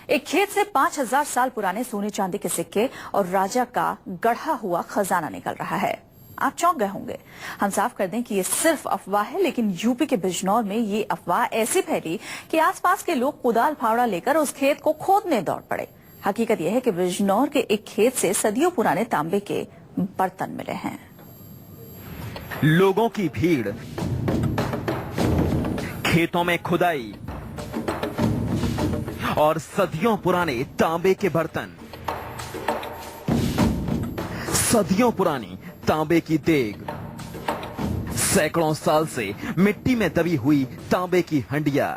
एक खेत से 5000 साल पुराने सोने चांदी के सिक्के और राजा का गढ़ा हुआ खजाना निकल रहा है। आप चौंक गए होंगे। हम साफ कर दें कि ये सिर्फ अफवाह है, लेकिन यूपी के बिजनौर में ये अफवाह ऐसी फैली कि आसपास के लोग कुदाल फावड़ा लेकर उस खेत को खोदने दौड़ पड़े। हकीकत यह है कि बिजनौर के एक खेत से सदियों पुराने तांबे के बर्तन मिले हैं। लोगों की भीड़, खेतों में खुदाई और सदियों पुराने तांबे के बर्तन। सदियों पुरानी तांबे की देग, सैकड़ों साल से मिट्टी में दबी हुई तांबे की हंडिया,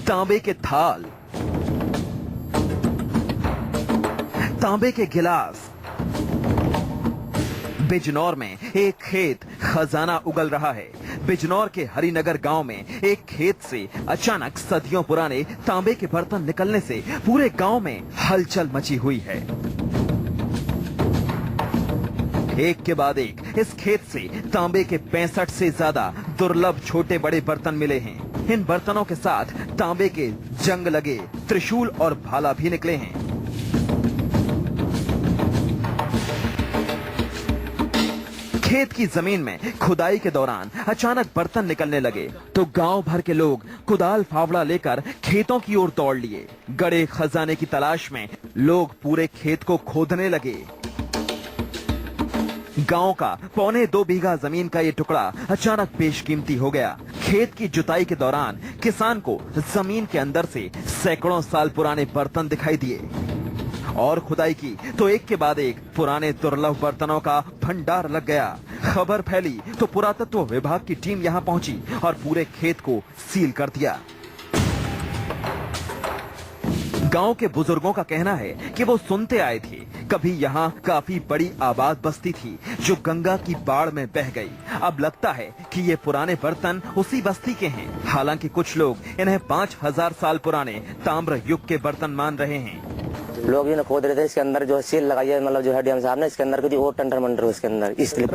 तांबे के थाल, तांबे के गिलास। बिजनौर में एक खेत खजाना उगल रहा है। बिजनौर के हरिनगर गांव में एक खेत से अचानक सदियों पुराने तांबे के बर्तन निकलने से पूरे गांव में हलचल मची हुई है। एक के बाद एक इस खेत से तांबे के 65 से ज्यादा दुर्लभ छोटे बड़े बर्तन मिले हैं। इन बर्तनों के साथ तांबे के जंग लगे त्रिशूल और भाला भी निकले हैं। खेत की जमीन में खुदाई के दौरान अचानक बर्तन निकलने लगे तो गांव भर के लोग कुदाल फावड़ा लेकर खेतों की ओर दौड़ लिए। गड़े खजाने की तलाश में लोग पूरे खेत को खोदने लगे। गांव का 1.25 बीघा जमीन का ये टुकड़ा अचानक बेशकीमती हो गया। खेत की जुताई के दौरान किसान को जमीन के अंदर से सैकड़ों साल पुराने बर्तन दिखाई दिए और खुदाई की तो एक के बाद एक पुराने दुर्लभ बर्तनों का भंडार लग गया। खबर फैली तो पुरातत्व विभाग की टीम यहां पहुंची और पूरे खेत को सील कर दिया। गांव के बुजुर्गों का कहना है कि वो सुनते आए थे कभी यहाँ काफी बड़ी आबाद बस्ती थी जो गंगा की बाढ़ में बह गई। अब लगता है कि ये पुराने बर्तन उसी बस्ती के हैं। हालांकि कुछ लोग इन्हें 5000 साल पुराने ताम्र युग के बर्तन मान रहे हैं। लोग ये खोद रहे थे, इसके अंदर जो सील लगाई है, मतलब जो है डीएम साहब ने, इसके अंदर कुछ और टंटर मंटर हो इसके अंदर, इसलिए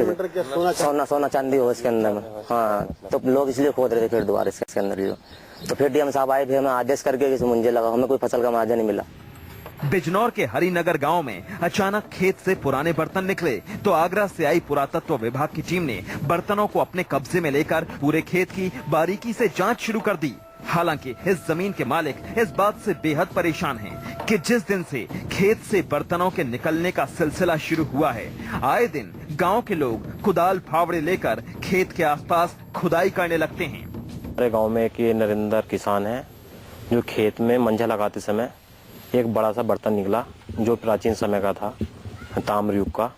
सोना चांदी हो इसके अंदर में। हाँ, तो लोग इसलिए खोद रहे थे फिर दोबारा इसके अंदर जो। तो फिर डीएम साहब आए, फिर हमें आदेश करके मुझे लगा हमें कोई फसल का मुआवजा नहीं मिला। बिजनौर के हरिनगर गांव में अचानक खेत से पुराने बर्तन निकले तो आगरा से आई पुरातत्व विभाग की टीम ने बर्तनों को अपने कब्जे में लेकर पूरे खेत की बारीकी से जांच शुरू कर दी। हालांकि इस जमीन के मालिक इस बात से बेहद परेशान हैं कि जिस दिन से खेत से बर्तनों के निकलने का सिलसिला शुरू हुआ है, आए दिन गांव के लोग कुदाल फावड़े लेकर खेत के आसपास खुदाई करने लगते हैं। हमारे गांव में एक नरेंद्र किसान है जो खेत में मंजा लगाते समय एक बड़ा सा बर्तन निकला जो प्राचीन समय का था, ताम्र युग का,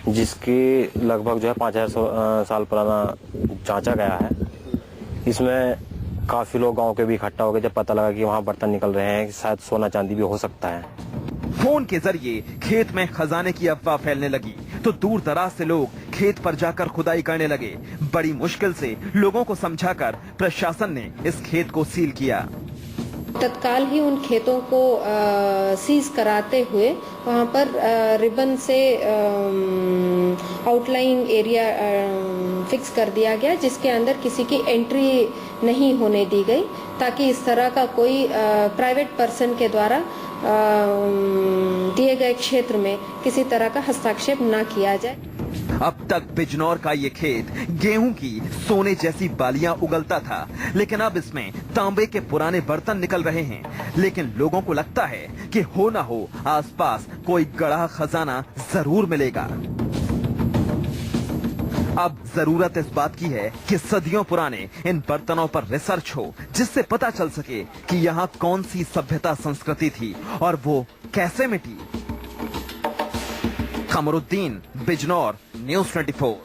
जिसकी लगभग जो है 5000 साल पुराना जांचा गया है। इसमें काफी लोग गांव के भी इकट्ठा हो गए जब पता लगा कि वहाँ बर्तन निकल रहे हैं, शायद सोना चांदी भी हो सकता है। फोन के जरिए खेत में खजाने की अफवाह फैलने लगी तो दूर दराज से लोग खेत पर जाकर खुदाई करने लगे। बड़ी मुश्किल से लोगों को समझाकर प्रशासन ने इस खेत को सील किया। तत्काल ही उन खेतों को सीज कराते हुए वहां पर रिबन से आउटलाइन एरिया फिक्स कर दिया गया, जिसके अंदर किसी की एंट्री नहीं होने दी गई, ताकि इस तरह का कोई प्राइवेट पर्सन के द्वारा दिए गए क्षेत्र में किसी तरह का हस्तक्षेप न किया जाए। अब तक बिजनौर का ये खेत गेहूं की सोने जैसी बालियां उगलता था, लेकिन अब इसमें तांबे के पुराने बर्तन निकल रहे हैं। लेकिन लोगों को लगता है कि हो ना हो आसपास कोई गड़ा खजाना जरूर मिलेगा। अब जरूरत इस बात की है कि सदियों पुराने इन बर्तनों पर रिसर्च हो, जिससे पता चल सके कि यहाँ कौन सी सभ्यता संस्कृति थी और वो कैसे मिटी। कमरुद्दीन, बिजनौर, न्यूज़ 24।